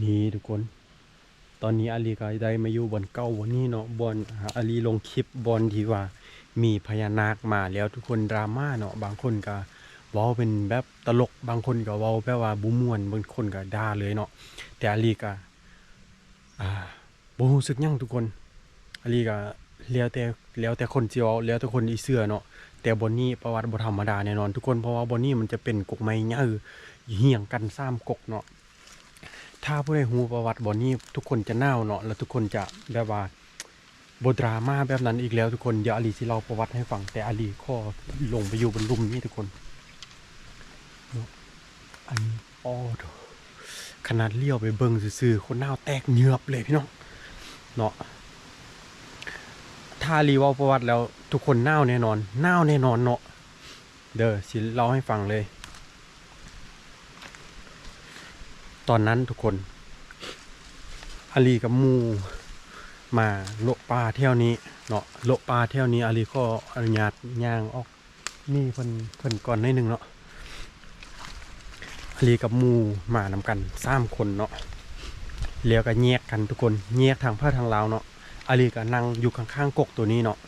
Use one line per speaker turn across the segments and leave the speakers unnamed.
นี่ทุกคนตอนนี้อาลีก็ได้มาอยู่บนเก้าวันนี้เนาะบนอาลีลงคลิปบนที่ว่ามีพญานาคมาแล้วทุกคนดราม่าเนาะบางคนก็เว้าเป็นแบบตลกบางคนก็เว้าแบบว่าบุม่วนบางคนก็ด่าเลยเนาะแต่อาลีก็บ่รู้สึกหยังทุกคนอาลีก็แล้วแต่คนสิเว้าแล้วแต่คนอีเชื่อเนาะแต่บนนี้ประวัติบ่ธรรมดาแน่นอนทุกคนเพราะว่าบนนี้มันจะเป็นกกไม้ใหญ่เหี่ยงกัน3กกเนาะ ถ้าผู้ใดรู้ประวัติบ่อนี้ทุกคนจะน่าวเนาะแล้วทุกคนจะแบบว่าบ่ดราม่าแบบนั้นอีกแล้วทุกคนเดี๋ยวอาลีสิเล่าประวัติให้ฟังแต่อาลีขอลงไปอยู่บนลุ่มนี้ทุกคนเนาะอันนี้อ้อโถขนาดเลี้ยวไปเบิ่งซื่อๆคนน่าวแตกเหงือบเลยพี่น้องเนาะถ้าอาลีเว้าประวัติแล้วทุกคนน่าวแน่นอนน่าวแน่นอนเนาะเด้อสิเล่าให้ฟังเลยตอนนั้นทุกคนอาลีกับหมู่มาโละปลาเที่ยวนี้เนาะโละปลาเที่ยวนี้อาลีก็อนุญาตย่างออกนี่เพิ่นก่อนหน่อยหนึงเนาะอาลีกับหมู่มานำกัน3คนเนาะแล้วก็แยกกันทุกคนแยกทางภาคทางลาวเนาะอาลีก็นั่งอยู่ข้างๆกกตัวนี้เนาะ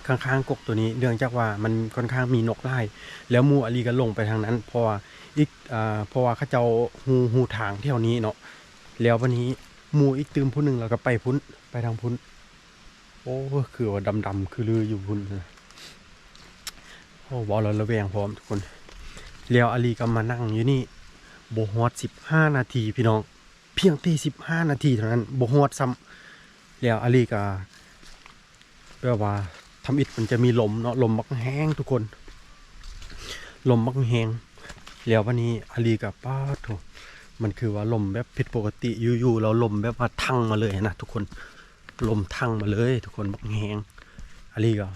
ข้างๆกกตัวนี้เนื่องจากว่ามันค่อนข้างมีนกไล่แล้วหมู่อาลีก็ลงไปทางนั้นเพราะว่าอีกเพราะว่าเขาเจ้าฮูทางเที่ยวนี้เนาะแล้ววันนี้หมู่อีกตืมผู้หนึงแล้วก็ไปพุ่นไปทางพุ่น โอ้คือว่าดำๆคือลืออยู่พุ่นนะโอ้วอลระแวงพร้อมทุกคนเลี้ยวอาลีก็มานั่งอยู่นี่โบฮอด15 นาทีพี่น้องเพียงตี15 นาทีเท่านั้นโบฮอดซ้ำเลี้ยวอาลีก็แปลว่าทำอิฐมันจะมีลมเนาะลมมักแห้งทุกคนลมมักแห้งเลี้ยววันนี้อาลีกับป้าโถมันคือว่าลมแบบผิดปกติอยู่ๆเราลมแบบว่าทั้งมาเลยนะทุกคนลมทั้งมาเลยทุกคนมักแห้งอาลีก็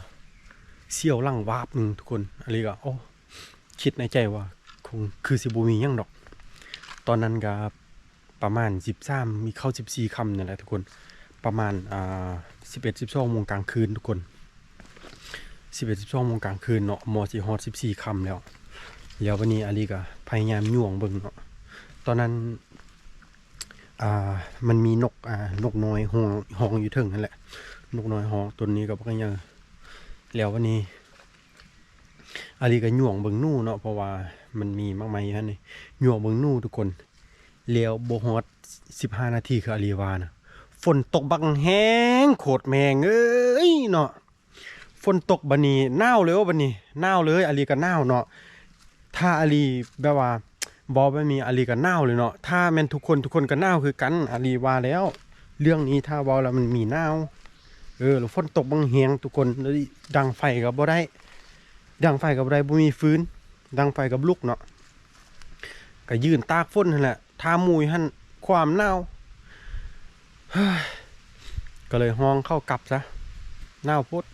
เสี่ยวลั่งวาบหนึ่งทุกคนอะไรก็โอ้คิดในใจว่าคงคือสิบูมียังดอกตอนนั้นก็ประมาณ13มีเข้า14 คำนี่แหละทุกคนประมาณ11-12 โมงกลางคืนทุกคน11-12 โมงกลางคืนเนาะมอสิฮอด14 คำแล้ววันนี้อาลีก็พยายามย่วงเบิ่งเนาะตอนนั้นมันมีนกน้อยห้องอยู่เทิงนั่นแหละนกน้อยห้องตัวนี้ก็บ่ค่อยยังแล้ววันนี้อาลีก็หน่วงเบิ่งนู่เนาะเพราะว่ามันมีมากมายอยู่หั่นนี่หน่วงเบิ่งนู่ทุกคนแล้วบ่ฮอด15 นาทีคืออาลีว่านะฝนตกบักแห้งโคตรแมงเอ้ยเนาะฝนตกบัดนี้หนาวเลยบัดนี้หนาวเลยอาลีก็หนาวเนาะถ้าอาลีแบบว่าบ่มีอาลีก็หนาวเลยเนาะถ้าแม่นทุกคนก็หนาวคือกันอาลีว่าแล้วเรื่องนี้ถ้าเว้าแล้วมันมีหนาวแล้วฝนตกบักแห้งทุกคนแล้วดังไฟก็บ่ได้ ดังไฟกับไรบ่มีฟืนดังไฟกับลูกเนาะก็ยืนตากฝนนั่นแหละทามุยหั่นความหนาวก็เลยห้องเข้ากลับซะหนาวพุด